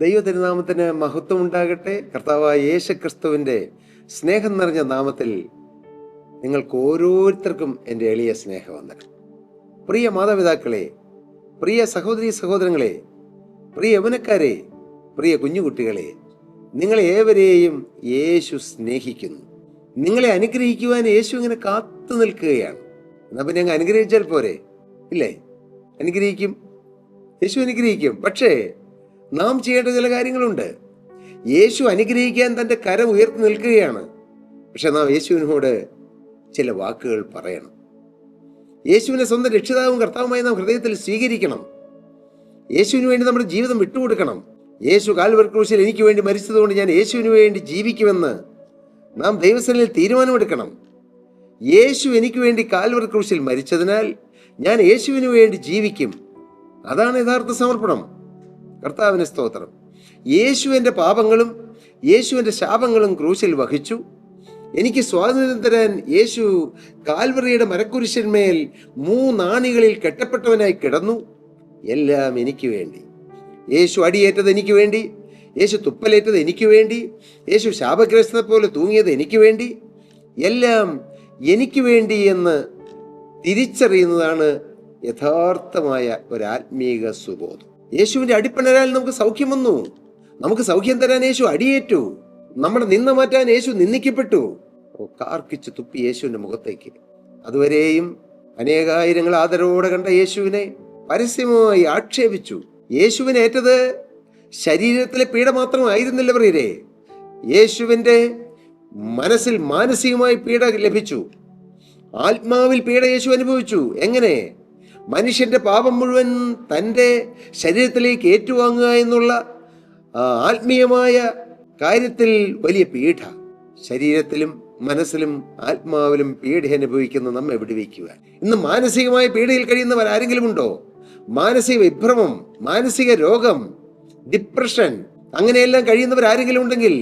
ദൈവതിരുനാമത്തിന് മഹത്വം ഉണ്ടാകട്ടെ. കർത്താവായ യേശുക്രിസ്തുവിൻ്റെ സ്നേഹം നിറഞ്ഞ നാമത്തിൽ നിങ്ങൾക്ക് ഓരോരുത്തർക്കും എൻ്റെ എളിയ സ്നേഹവന്ദനം. പ്രിയ മാതാപിതാക്കളെ, പ്രിയ സഹോദരീ സഹോദരങ്ങളെ, പ്രിയ യൗവനക്കാരെ, പ്രിയ കുഞ്ഞുകുട്ടികളെ, നിങ്ങളെ ഏവരെയും യേശു സ്നേഹിക്കുന്നു. നിങ്ങളെ അനുഗ്രഹിക്കുവാൻ യേശു ഇങ്ങനെ കാത്തു നിൽക്കുകയാണ്. എന്നാൽ പിന്നെ അങ്ങ് അനുഗ്രഹിച്ചാൽ പോരെ? ഇല്ലേ? അനുഗ്രഹിക്കും, യേശു അനുഗ്രഹിക്കും. പക്ഷേ നാം ചെയ്യേണ്ട ചില കാര്യങ്ങളുണ്ട്. യേശു അനുഗ്രഹിക്കാൻ തൻ്റെ കരം ഉയർത്തി നിൽക്കുകയാണ്. പക്ഷെ നാം യേശുവിനോട് ചില വാക്കുകൾ പറയണം. യേശുവിനെ സ്വന്തം രക്ഷിതാവും കർത്താവുമായി നാം ഹൃദയത്തിൽ സ്വീകരിക്കണം. യേശുവിന് വേണ്ടി നമ്മുടെ ജീവിതം വിട്ടുകൊടുക്കണം. യേശു കാൽവരി ക്രൂശിൽ എനിക്ക് വേണ്ടി മരിച്ചതുകൊണ്ട് ഞാൻ യേശുവിന് വേണ്ടി ജീവിക്കുമെന്ന് നാം ദൈവസന്നിധിയിൽ തീരുമാനമെടുക്കണം. യേശു എനിക്ക് വേണ്ടി കാൽവരി ക്രൂശിൽ മരിച്ചതിനാൽ ഞാൻ യേശുവിന് വേണ്ടി ജീവിക്കും. അതാണ് യഥാർത്ഥ സമർപ്പണം. കർത്താവിന് സ്തോത്രം. യേശു എൻ്റെ പാപങ്ങളും യേശു എൻ്റെ ശാപങ്ങളും ക്രൂശിൽ വഹിച്ചു. എനിക്ക് സ്വാതന്ത്ര്യം തരാൻ യേശു കാൽവറിയുടെ മരക്കുരിശന്മേൽ 3 ആണികളിൽ കെട്ടപ്പെട്ടവനായി കിടന്നു. എല്ലാം എനിക്ക് വേണ്ടി. യേശു അടിയേറ്റത് എനിക്ക് വേണ്ടി, യേശു തുപ്പലേറ്റത് എനിക്ക് വേണ്ടി, യേശു ശാപഗ്രസ്തനെ പോലെ തൂങ്ങിയത് എനിക്ക് വേണ്ടി, എല്ലാം എനിക്ക് വേണ്ടി എന്ന് തിരിച്ചറിയുന്നതാണ് യഥാർത്ഥമായ ഒരാത്മീക സുബോധം. യേശുവിൻ്റെ അടിപ്പണരാൽ നമുക്ക് സൗഖ്യം വന്നു. നമുക്ക് സൗഖ്യം തരാൻ യേശു അടിയേറ്റു. നമ്മുടെ നിന്ന മാറ്റാൻ യേശു നിന്ദിക്കപ്പെട്ടു. കാർക്കിച്ച് തുപ്പി യേശുവിൻ്റെ മുഖത്തേക്ക്. അതുവരെയും അനേകായിരങ്ങൾ ആദരവോടെ കണ്ട യേശുവിനെ പരസ്യമായി ആക്ഷേപിച്ചു. യേശുവിന് ഏറ്റത് ശരീരത്തിലെ പീഡ മാത്രമായിരുന്നില്ല പ്രിയരെ. യേശുവിൻ്റെ മനസ്സിൽ മാനസികമായി പീഡ ലഭിച്ചു. ആത്മാവിൽ പീഡ യേശു അനുഭവിച്ചു. എങ്ങനെ? മനുഷ്യന്റെ പാപം മുഴുവൻ തൻ്റെ ശരീരത്തിലേക്ക് ഏറ്റുവാങ്ങുക എന്നുള്ള ആത്മീയമായ കാര്യത്തിൽ വലിയ പീഡ. ശരീരത്തിലും മനസ്സിലും ആത്മാവിലും പീഡ അനുഭവിക്കുന്ന നമ്മെ വിടുവിക്കുക. ഇന്ന് മാനസികമായ പീഡയിൽ കഴിയുന്നവർ ആരെങ്കിലും ഉണ്ടോ? മാനസിക വിഭ്രമം, മാനസിക രോഗം, ഡിപ്രഷൻ, അങ്ങനെയെല്ലാം കഴിയുന്നവർ ആരെങ്കിലും ഉണ്ടെങ്കിൽ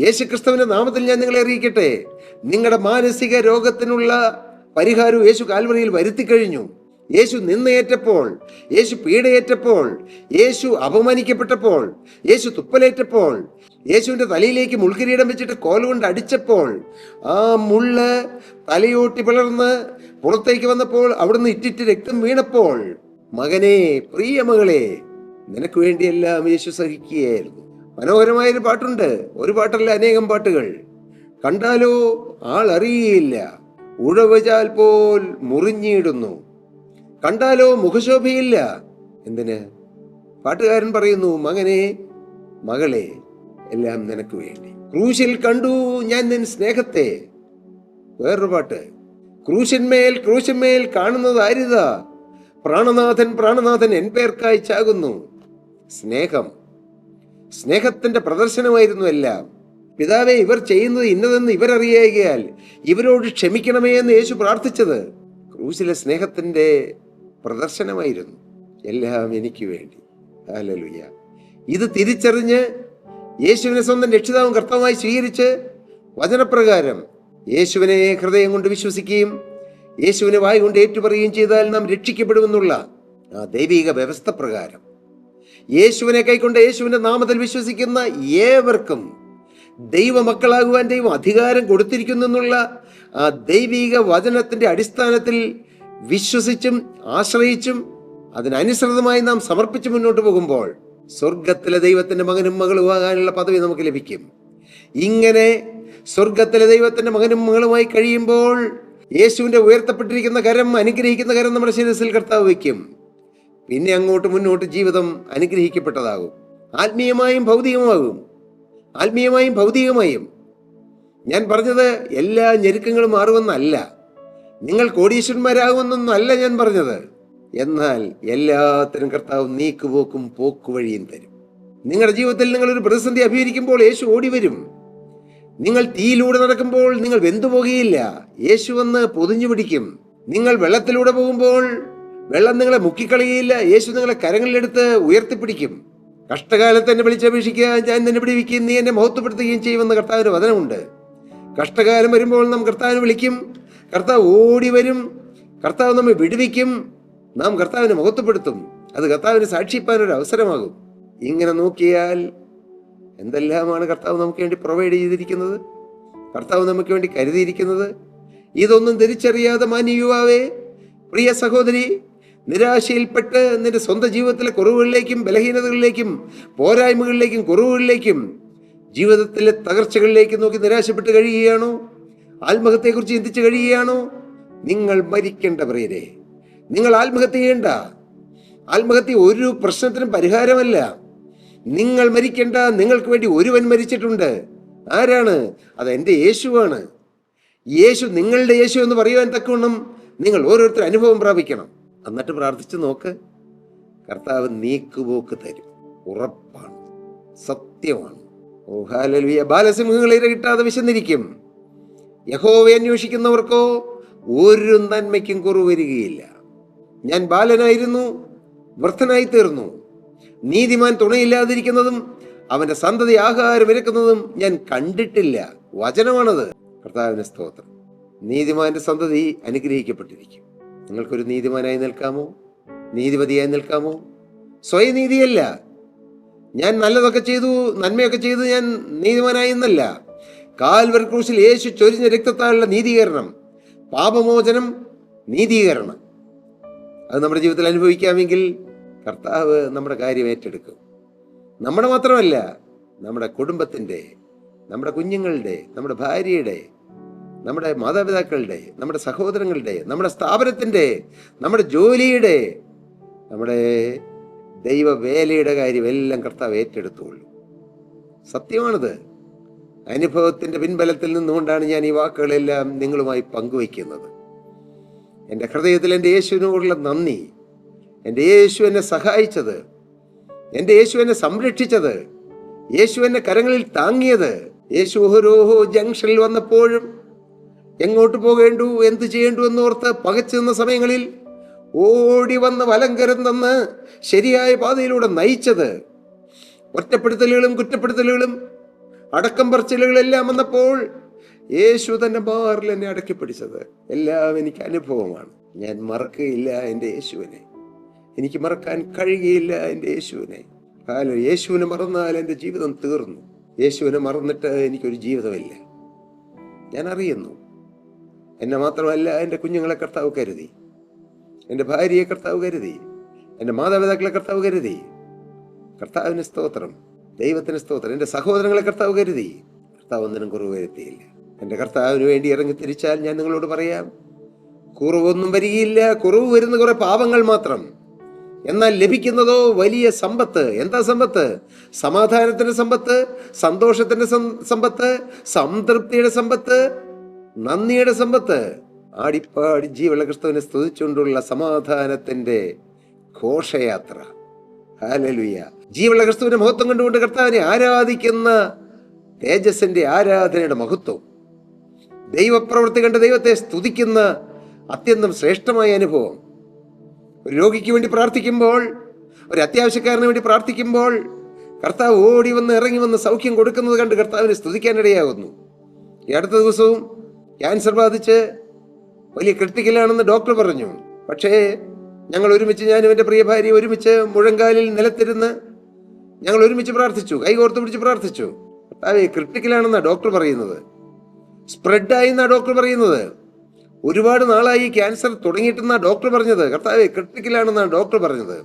യേശുക്രിസ്തുവിന്റെ നാമത്തിൽ ഞാൻ നിങ്ങളെ അറിയിക്കട്ടെ, നിങ്ങളുടെ മാനസിക രോഗത്തിനുള്ള പരിഹാരവും യേശു കാൽവറിയിൽ വരുത്തി കഴിഞ്ഞു. യേശു നിന്നയേറ്റപ്പോൾ, യേശു പീഡയേറ്റപ്പോൾ, യേശു അപമാനിക്കപ്പെട്ടപ്പോൾ, യേശു തുപ്പലേറ്റപ്പോൾ, യേശുവിൻ്റെ തലയിലേക്ക് മുൾക്കിരീടം വെച്ചിട്ട് കോൽ കൊണ്ട് അടിച്ചപ്പോൾ, ആ മുള്ള് തലയോട്ടി പിളർന്ന് പുറത്തേക്ക് വന്നപ്പോൾ, അവിടുന്ന് ഇറ്റിറ്റ് രക്തം വീണപ്പോൾ, മകനെ, പ്രിയ മകളെ, നിനക്ക് വേണ്ടിയെല്ലാം യേശു സഹിക്കുകയായിരുന്നു. മനോഹരമായൊരു പാട്ടുണ്ട്. ഒരു പാട്ടല്ല, അനേകം പാട്ടുകൾ. കണ്ടാലോ ആൾ അറിയുകയില്ല, ഉഴവചാൽ പോൽ മുറിഞ്ഞിടുന്നു, കണ്ടാലോ മുഖശോഭയില്ല. എന്തിന്? പാട്ടുകാരൻ പറയുന്നു, മകനെ, മകളെ, എല്ലാം നിനക്ക് വേണ്ടി. ക്രൂശിൽ കണ്ടു ഞാൻ നിൻ സ്നേഹത്തെ. വേറൊരു പാട്ട്, ക്രൂശന്മേൽ കാണുന്നത് ആരിതാ, പ്രാണനാഥൻ പ്രാണനാഥൻ എൻ പേർക്കായി ചാകുന്നു. സ്നേഹത്തിന്റെ പ്രദർശനമായിരുന്നു എല്ലാം. പിതാവേ, ഇവർ ചെയ്യുന്നത് ഇന്നതെന്ന് ഇവരറിയാൽ ഇവരോട് ക്ഷമിക്കണമേ എന്ന് യേശു പ്രാർത്ഥിച്ചത് ക്രൂശിലെ സ്നേഹത്തിന്റെ പ്രദർശനമായിരുന്നു. എല്ലാം എനിക്ക് വേണ്ടി. ഹല്ലേലൂയ. ഇത് തിരിച്ചറിഞ്ഞ് യേശുവിനെ സ്വന്തം രക്ഷിതാവും കർത്താവുമായി സ്വീകരിച്ച് വചനപ്രകാരം യേശുവിനെ ഹൃദയം കൊണ്ട് വിശ്വസിക്കുകയും യേശുവിനെ വായ് കൊണ്ട് ഏറ്റുപറയുകയും ചെയ്താൽ നാം രക്ഷിക്കപ്പെടുമെന്നുള്ള ആ ദൈവിക വ്യവസ്ഥ പ്രകാരം യേശുവിനെ കൈക്കൊണ്ട് യേശുവിന്റെ നാമത്തിൽ വിശ്വസിക്കുന്ന ഏവർക്കും ദൈവമക്കളാകുവാൻ ദൈവം അധികാരം കൊടുത്തിരിക്കുന്നു എന്നുള്ള ആ ദൈവിക വചനത്തിന്റെ അടിസ്ഥാനത്തിൽ വിശ്വസിച്ചും ആശ്രയിച്ചും അതിനനുസൃതമായി നാം സമർപ്പിച്ച് മുന്നോട്ട് പോകുമ്പോൾ സ്വർഗത്തിലെ ദൈവത്തിന്റെ മകനും മകളുമാകാനുള്ള പദവി നമുക്ക് ലഭിക്കും. ഇങ്ങനെ സ്വർഗത്തിലെ ദൈവത്തിന്റെ മകനും മകളുമായി കഴിയുമ്പോൾ യേശുവിന്റെ ഉയർത്തപ്പെട്ടിരിക്കുന്ന കരം, അനുഗ്രഹിക്കുന്ന കരം നമ്മുടെ ശിരസിൽ കർത്താവ് വയ്ക്കും. പിന്നെ അങ്ങോട്ട് മുന്നോട്ട് ജീവിതം അനുഗ്രഹിക്കപ്പെട്ടതാകും. ആത്മീയമായും ഭൗതികമായും. ഞാൻ പറഞ്ഞത് എല്ലാ ഞെരുക്കങ്ങളും മാറുമെന്നല്ല, നിങ്ങൾ കോടീശ്വരന്മാരാകുമെന്നൊന്നും അല്ല ഞാൻ പറഞ്ഞത്. എന്നാൽ എല്ലാത്തിനും കർത്താവ് നീക്കുപോക്കും പോക്കുവഴിയും തരും. നിങ്ങളുടെ ജീവിതത്തിൽ നിങ്ങളൊരു പ്രതിസന്ധി അഭിമുഖീകരിക്കുമ്പോൾ യേശു ഓടി വരും. നിങ്ങൾ തീയിലൂടെ നടക്കുമ്പോൾ നിങ്ങൾ വെന്തുപോകുകയില്ല, യേശു വന്ന് പൊതിഞ്ഞു പിടിക്കും. നിങ്ങൾ വെള്ളത്തിലൂടെ പോകുമ്പോൾ വെള്ളം നിങ്ങളെ മുക്കിക്കളയുകയില്ല, യേശു നിങ്ങളെ കരങ്ങളിലെടുത്ത് ഉയർത്തിപ്പിടിക്കും. കഷ്ടകാലത്ത് എന്നെ വിളിച്ചപേക്ഷിക്കുക, ഞാൻ നിന്നെ വിടുവിക്കുകയും നീ എന്നെ മഹത്വപ്പെടുത്തുകയും ചെയ്യുമെന്ന് കർത്താവിന്റെ വചനമുണ്ട്. കഷ്ടകാലം വരുമ്പോൾ നാം കർത്താവിനെ വിളിക്കും, കർത്താവ് ഓടി വരും, കർത്താവ് നമ്മെ വിടുവിക്കും, നാം കർത്താവിനെ മഹത്വപ്പെടുത്തും. അത് കർത്താവിനെ സാക്ഷിപ്പാനൊരു അവസരമാകും. ഇങ്ങനെ നോക്കിയാൽ എന്തെല്ലാമാണ് കർത്താവ് നമുക്ക് വേണ്ടി പ്രൊവൈഡ് ചെയ്തിരിക്കുന്നത്, കർത്താവ് നമുക്ക് വേണ്ടി കരുതിയിരിക്കുന്നത്. ഇതൊന്നും തിരിച്ചറിയാതെ മാന്യ യുവാവേ, പ്രിയ സഹോദരി, നിരാശയിൽപ്പെട്ട് നിന്റെ സ്വന്തം ജീവിതത്തിലെ കുറവുകളിലേക്കും ബലഹീനതകളിലേക്കും പോരായ്മകളിലേക്കും കുറവുകളിലേക്കും ജീവിതത്തിലെ തകർച്ചകളിലേക്കും നോക്കി നിരാശപ്പെട്ട് കഴിയുകയാണോ? ആത്മഹത്യയെക്കുറിച്ച് ചിന്തിച്ച് കഴിയുകയാണോ? നിങ്ങൾ മരിക്കേണ്ട പ്രിയരെ, നിങ്ങൾ ആത്മഹത്യ ചെയ്യേണ്ട. ആത്മഹത്യ ഒരു പ്രശ്നത്തിനും പരിഹാരമല്ല. നിങ്ങൾ മരിക്കേണ്ട. നിങ്ങൾക്ക് വേണ്ടി ഒരുവൻ മരിച്ചിട്ടുണ്ട്. ആരാണ് അത്? എൻ്റെ യേശുവാണ്. യേശു, നിങ്ങളുടെ യേശു എന്ന് പറയുവാൻ തക്കവണ്ണം നിങ്ങൾ ഓരോരുത്തർ അനുഭവം പ്രാപിക്കണം. എന്നിട്ട് പ്രാർത്ഥിച്ചു നോക്ക്. കർത്താവ് നീക്കുപോക്ക് തരും. ഉറപ്പാണ്, സത്യമാണ്. ഓ ഹല്ലേലൂയ. ബാലസിംഹങ്ങൾ ഇര കിട്ടാതെ വിശന്നിരിക്കും. യഹോവയെ അന്വേഷിക്കുന്നവർക്കോ ഒരു നന്മയ്ക്കും കുറവ് വരികയില്ല. ഞാൻ ബാലനായിരുന്നു, വൃദ്ധനായി തീർന്നു. നീതിമാൻ തുണയില്ലാതിരിക്കുന്നതും അവന്റെ സന്തതി ആഹാരം ഇരക്കുന്നതും ഞാൻ കണ്ടിട്ടില്ല. വചനമാണത്. കർത്താവിന്റെ സ്തോത്രം. നീതിമാന്റെ സന്തതി അനുഗ്രഹിക്കപ്പെട്ടിരിക്കും. നിങ്ങൾക്കൊരു നീതിമാനായി നിൽക്കാമോ? നീതിപതിയായി നിൽക്കാമോ? സ്വയനീതിയല്ല. ഞാൻ നല്ലതൊക്കെ ചെയ്തു, നന്മയൊക്കെ ചെയ്തു ഞാൻ നീതിമാനായി എന്നല്ല. കാൽവരി ക്രൂശിൽ യേശു ചൊരിഞ്ഞ രക്തത്താലുള്ള നീതീകരണം, പാപമോചനം, നീതീകരണം, അത് നമ്മുടെ ജീവിതത്തിൽ അനുഭവിക്കാമെങ്കിൽ കർത്താവ് നമ്മുടെ കാര്യം ഏറ്റെടുക്കും. നമ്മുടെ മാത്രമല്ല, നമ്മുടെ കുടുംബത്തിൻ്റെ, നമ്മുടെ കുഞ്ഞുങ്ങളുടെ, നമ്മുടെ ഭാര്യയുടെ, നമ്മുടെ മാതാപിതാക്കളുടെ, നമ്മുടെ സഹോദരങ്ങളുടെ, നമ്മുടെ സ്ഥാപനത്തിൻ്റെ, നമ്മുടെ ജോലിയുടെ, നമ്മുടെ ദൈവവേലയുടെ കാര്യം എല്ലാം കർത്താവ് ഏറ്റെടുത്തുള്ളൂ. സത്യമാണിത്. അനുഭവത്തിൻ്റെ പിൻബലത്തിൽ നിന്നുകൊണ്ടാണ് ഞാൻ ഈ വാക്കുകളെല്ലാം നിങ്ങളുമായി പങ്കുവയ്ക്കുന്നത്. എൻ്റെ ഹൃദയത്തിൽ എൻ്റെ യേശുവിനോടുള്ള നന്ദി. എൻ്റെ യേശു എന്നെ സഹായിച്ചത്, എൻ്റെ യേശു എന്നെ സംരക്ഷിച്ചത്, യേശു എന്നെ കരങ്ങളിൽ താങ്ങിയത്. യേശു ഓരോ ജംഗ്ഷനിൽ വന്നപ്പോഴും എങ്ങോട്ട് പോകേണ്ടു, എന്ത് ചെയ്യേണ്ടു എന്നോർത്ത് പകച്ചു നിന്ന സമയങ്ങളിൽ ഓടി വന്ന് വലങ്കരം തന്ന് ശരിയായ പാതയിലൂടെ നയിച്ചത്. ഒറ്റപ്പെടുത്തലുകളും കുറ്റപ്പെടുത്തലുകളും അടക്കം പറച്ചിലുകളെല്ലാം വന്നപ്പോൾ യേശു തന്നെ മാറിൽ എന്നെ അടക്കി പിടിച്ചത് എല്ലാം എനിക്ക് അനുഭവമാണ്. ഞാൻ മറക്കുകയില്ല എൻ്റെ യേശുവിനെ. എനിക്ക് മറക്കാൻ കഴിയുകയില്ല എൻ്റെ യേശുവിനെ. കാരണം യേശുവിനെ മറന്നാൽ എൻ്റെ ജീവിതം തീർന്നു. യേശുവിനെ മറന്നിട്ട് എനിക്കൊരു ജീവിതമില്ല. ഞാൻ അറിയുന്നു. എന്നെ മാത്രമല്ല, എൻ്റെ കുഞ്ഞുങ്ങളെ കർത്താവ് കരുതി, എൻ്റെ ഭാര്യയെ കർത്താവ് കരുതി, എൻ്റെ മാതാപിതാക്കളെ കർത്താവ് കരുതി. കർത്താവിന് സ്തോത്രം, ദൈവത്തിന് സ്തോത്രം. എൻ്റെ സഹോദരങ്ങളെ കർത്താവ് കരുതി. കർത്താവ് ഒന്നിനും കുറവ് വരുത്തിയില്ല. എൻ്റെ കർത്താവിന് വേണ്ടി ഇറങ്ങി തിരിച്ചാൽ ഞാൻ നിങ്ങളോട് പറയാം, കുറവൊന്നും വരികയില്ല. കുറവ് വരുന്ന കുറെ പാപങ്ങൾ മാത്രം. എന്നാൽ ലഭിക്കുന്നതോ വലിയ സമ്പത്ത്. എന്താ സമ്പത്ത്? സമാധാനത്തിന്റെ സമ്പത്ത്, സന്തോഷത്തിന്റെ സമ്പത്ത്, സംതൃപ്തിയുടെ സമ്പത്ത്, നന്ദിയുടെ സമ്പത്ത്. ആടിപ്പാടി ജീവനുള്ള ക്രിസ്തുവിനെ സ്തുതിച്ചുകൊണ്ടുള്ള സമാധാനത്തിന്റെ ഘോഷയാത്ര. ഹല്ലേലൂയ. ജീവനുള്ള ക്രിസ്തുവിന്റെ മഹത്വം കണ്ടുകൊണ്ട് കർത്താവിനെ ആരാധിക്കുന്ന തേജസ്സിന്റെ ആരാധനയുടെ മഹത്വം, ദൈവപ്രവൃത്തി കണ്ട് ദൈവത്തെ സ്തുതിക്കുന്ന അത്യന്തം ശ്രേഷ്ഠമായ അനുഭവം. ഒരു രോഗിക്ക് വേണ്ടി പ്രാർത്ഥിക്കുമ്പോൾ, ഒരു അത്യാവശ്യക്കാരന് വേണ്ടി പ്രാർത്ഥിക്കുമ്പോൾ കർത്താവ് ഓടി വന്ന് ഇറങ്ങി വന്ന് സൗഖ്യം കൊടുക്കുന്നത് കണ്ട് കർത്താവിനെ സ്തുതിക്കാനിടയാകുന്നു. ഈ അടുത്ത ദിവസവും ക്യാൻസർ ബാധിച്ച് വലിയ ക്രിട്ടിക്കലാണെന്ന് ഡോക്ടർ പറഞ്ഞു. പക്ഷേ ഞങ്ങൾ ഒരുമിച്ച്, ഞാനും എൻ്റെ പ്രിയ ഭാര്യ ഒരുമിച്ച് മുഴങ്കാലിൽ നിലത്തിരുന്ന് ഞങ്ങൾ ഒരുമിച്ച് പ്രാർത്ഥിച്ചു, കൈകോർത്ത് പിടിച്ച് പ്രാർത്ഥിച്ചു. കർത്താവേ, ക്രിട്ടിക്കലാണെന്നാണ് ഡോക്ടർ പറയുന്നത്, സ്പ്രെഡായി എന്നാണ് ഡോക്ടർ പറയുന്നത്. ഒരുപാട് നാളായി ക്യാൻസർ തുടങ്ങിയിട്ടെന്നാണ് ഡോക്ടർ പറഞ്ഞത്. കർത്താവേ, ക്രിട്ടിക്കലാണെന്നാണ് ഡോക്ടർ പറഞ്ഞത്.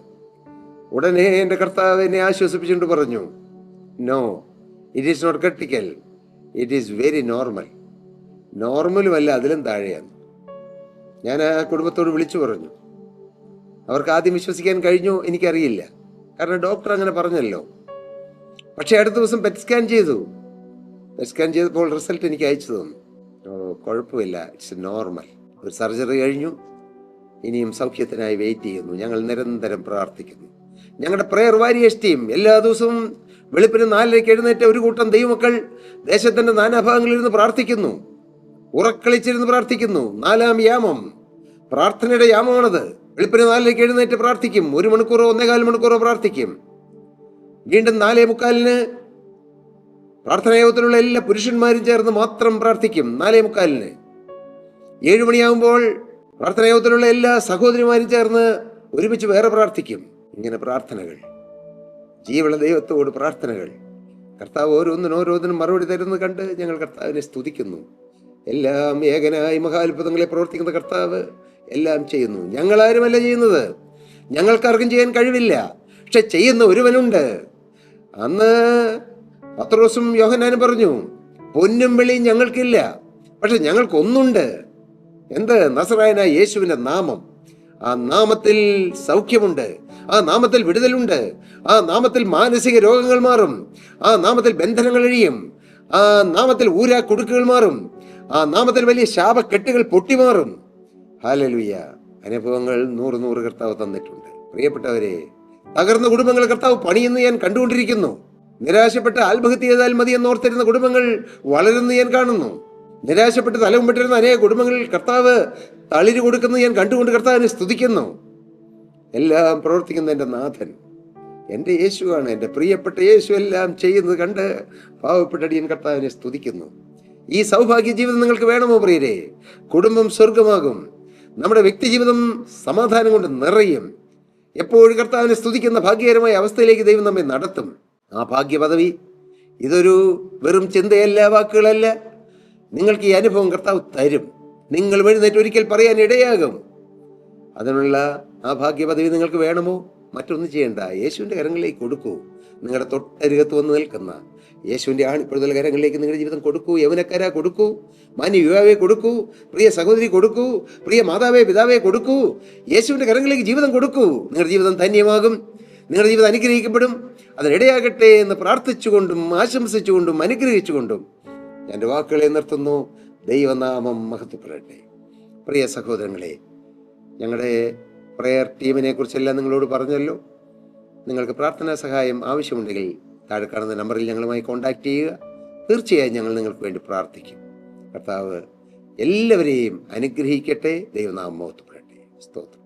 ഉടനെ എൻ്റെ കർത്താവ് എന്നെ ആശ്വസിപ്പിച്ചുകൊണ്ട് പറഞ്ഞു, no, it is not critical, it is very normal. നോർമലുമല്ല, അതിലും താഴെയാണ്. ഞാൻ ആ കുടുംബത്തോട് വിളിച്ചു പറഞ്ഞു. അവർക്ക് ആദ്യം വിശ്വസിക്കാൻ കഴിഞ്ഞോ എനിക്കറിയില്ല, കാരണം ഡോക്ടർ അങ്ങനെ പറഞ്ഞല്ലോ. പക്ഷേ അടുത്ത ദിവസം പെറ്റ് സ്കാൻ ചെയ്തു. പെറ്റ് സ്കാൻ ചെയ്തപ്പോൾ റിസൾട്ട് എനിക്ക് അയച്ചു തന്നു. കുഴപ്പമില്ല, ഇറ്റ്സ് നോർമൽ. ഒരു സർജറി കഴിഞ്ഞു, ഇനിയും സൗഖ്യത്തിനായി വെയിറ്റ് ചെയ്യുന്നു. ഞങ്ങൾ നിരന്തരം പ്രാർത്ഥിക്കുന്നു. ഞങ്ങളുടെ പ്രെയർ വാരിയേഴ്സ് ടീം എല്ലാ ദിവസവും വെളുപ്പിന് 4:00 എഴുന്നേറ്റ് ഒരു കൂട്ടം ദൈവമക്കൾ ദേശത്തിന്റെ നാനാഭാഗങ്ങളിലിരുന്ന് പ്രാർത്ഥിക്കുന്നു, ഉറക്കളിച്ചിരുന്ന് പ്രാർത്ഥിക്കുന്നു. 4-ാം യാമം, പ്രാർത്ഥനയുടെ യാമമാണത്. വെളുപ്പിന് 4:00 എഴുന്നേറ്റ് പ്രാർത്ഥിക്കും. 1 മണിക്കൂറോ 1.25 മണിക്കൂറോ പ്രാർത്ഥിക്കും. വീണ്ടും 4:45 പ്രാർത്ഥനായോഗത്തിലുള്ള എല്ലാ പുരുഷന്മാരും ചേർന്ന് മാത്രം പ്രാർത്ഥിക്കും. 4:45 7 മണിയാകുമ്പോൾ പ്രാർത്ഥനായോഗത്തിലുള്ള എല്ലാ സഹോദരിമാരും ചേർന്ന് ഒരുമിച്ച് വേറെ പ്രാർത്ഥിക്കും. ഇങ്ങനെ പ്രാർത്ഥനകൾ, ജീവനുള്ള ദൈവത്തോട് പ്രാർത്ഥനകൾ, കർത്താവ് ഓരോന്നിനും മറുപടി തരുന്നത് കണ്ട് ഞങ്ങൾ കർത്താവിനെ സ്തുതിക്കുന്നു. എല്ലാം ഏകനായി മഹാത്ഭുതങ്ങളെ പ്രവർത്തിക്കുന്ന കർത്താവ് എല്ലാം ചെയ്യുന്നു. ഞങ്ങളാരുമല്ല ചെയ്യുന്നത്, ഞങ്ങൾക്കാർക്കും ചെയ്യാൻ കഴിവില്ല, പക്ഷെ ചെയ്യുന്ന ഒരുവനുണ്ട്. അന്ന് പത്രോസും യോഹന്നാനും പറഞ്ഞു, പൊന്നും വെളിയും ഞങ്ങൾക്കില്ല, പക്ഷെ ഞങ്ങൾക്കൊന്നുണ്ട്. എന്ത്? നസറായനായ യേശുവിന്റെ നാമം. ആ നാമത്തിൽ സൗഖ്യമുണ്ട്, ആ നാമത്തിൽ വിടുതലുണ്ട്, ആ നാമത്തിൽ മാനസിക രോഗങ്ങൾ മാറും, ആ നാമത്തിൽ ബന്ധനങ്ങൾ അഴിയും, ആ നാമത്തിൽ ഊരാ കുടുക്കുകൾ മാറും, ആ നാമത്തിൽ വലിയ ശാപക്കെട്ടുകൾ പൊട്ടിമാറും. ഹല്ലേലൂയ. അനുഭവങ്ങൾ 100 കർത്താവ് തന്നിട്ടുണ്ട്. പ്രിയപ്പെട്ടവരെ, തകർന്ന കുടുംബങ്ങൾ കർത്താവ് പണിയെന്ന് ഞാൻ കണ്ടുകൊണ്ടിരിക്കുന്നു. നിരാശപ്പെട്ട് ആത്മഹത്യ ചെയ്താൽ മതി എന്നോർത്തിരുന്ന കുടുംബങ്ങൾ വളരുന്നു ഞാൻ കാണുന്നു. നിരാശപ്പെട്ട് തലമുമ്പിട്ടിരുന്ന അനേക കുടുംബങ്ങളിൽ കർത്താവ് തളിര് കൊടുക്കുന്നത് ഞാൻ കണ്ടുകൊണ്ട് കർത്താവിനെ സ്തുതിക്കുന്നു. എല്ലാം പ്രവർത്തിക്കുന്ന എൻ്റെ നാഥൻ, എൻ്റെ യേശുവാണ്. എൻ്റെ പ്രിയപ്പെട്ട യേശു എല്ലാം ചെയ്യുന്നത് കണ്ട് പാവപ്പെട്ട അടിയൻ കർത്താവിനെ സ്തുതിക്കുന്നു. ഈ സൗഭാഗ്യ ജീവിതം നിങ്ങൾക്ക് വേണമോ പ്രിയരെ? കുടുംബം സ്വർഗമാകും. നമ്മുടെ വ്യക്തി ജീവിതം സമാധാനം കൊണ്ട് നിറയും. എപ്പോഴും കർത്താവിനെ സ്തുതിക്കുന്ന ഭാഗ്യകരമായ അവസ്ഥയിലേക്ക് ദൈവം നമ്മെ നടത്തും. ആ ഭാഗ്യ പദവി ഇതൊരു വെറും ചിന്തയല്ല, വാക്കുകളല്ല. നിങ്ങൾക്ക് ഈ അനുഭവം കർത്താവ് തരും. നിങ്ങൾ എഴുന്നേറ്റ് ഒരിക്കൽ പറയാൻ ഇടയാകും. അതിനുള്ള ആ ഭാഗ്യ പദവി നിങ്ങൾക്ക് വേണമോ? മറ്റൊന്നും ചെയ്യേണ്ട, യേശുവിൻ്റെ കരങ്ങളിലേക്ക് കൊടുക്കൂ. നിങ്ങളുടെ തൊട്ടരികത്ത് വന്ന് നിൽക്കുന്ന യേശുവിൻ്റെ ആണിപ്പെടുതൽ കരങ്ങളിലേക്ക് നിങ്ങളുടെ ജീവിതം കൊടുക്കൂ. യൗവനക്കാര കൊടുക്കൂ, മാന്യ യുവാവെ കൊടുക്കൂ, പ്രിയ സഹോദരി കൊടുക്കൂ, പ്രിയ മാതാവേ പിതാവേ കൊടുക്കൂ. യേശുവിൻ്റെ കരങ്ങളിലേക്ക് ജീവിതം കൊടുക്കൂ. നിങ്ങളുടെ ജീവിതം ധന്യമാകും, നിങ്ങളുടെ ജീവിതം അനുഗ്രഹിക്കപ്പെടും. അതിനിടയാകട്ടെ എന്ന് പ്രാർത്ഥിച്ചുകൊണ്ടും ആശംസിച്ചുകൊണ്ടും അനുഗ്രഹിച്ചുകൊണ്ടും എൻ്റെ വാക്കുകളെ നിർത്തുന്നു. ദൈവനാമം മഹത്വപ്പെടട്ടെ. പ്രിയ സഹോദരങ്ങളെ, ഞങ്ങളുടെ പ്രയർ ടീമിനെ കുറിച്ചെല്ലാം നിങ്ങളോട് പറഞ്ഞല്ലോ. നിങ്ങൾക്ക് പ്രാർത്ഥനാ സഹായം ആവശ്യമുണ്ടെങ്കിൽ താഴെ കാണുന്ന നമ്പറിൽ ഞങ്ങളുമായി കോൺടാക്റ്റ് ചെയ്യുക. തീർച്ചയായും ഞങ്ങൾ നിങ്ങൾക്ക് വേണ്ടി പ്രാർത്ഥിക്കും. കർത്താവ് എല്ലാവരെയും അനുഗ്രഹിക്കട്ടെ. ദൈവനാമം മഹത്വപ്പെടട്ടെ. സ്തോത്രം.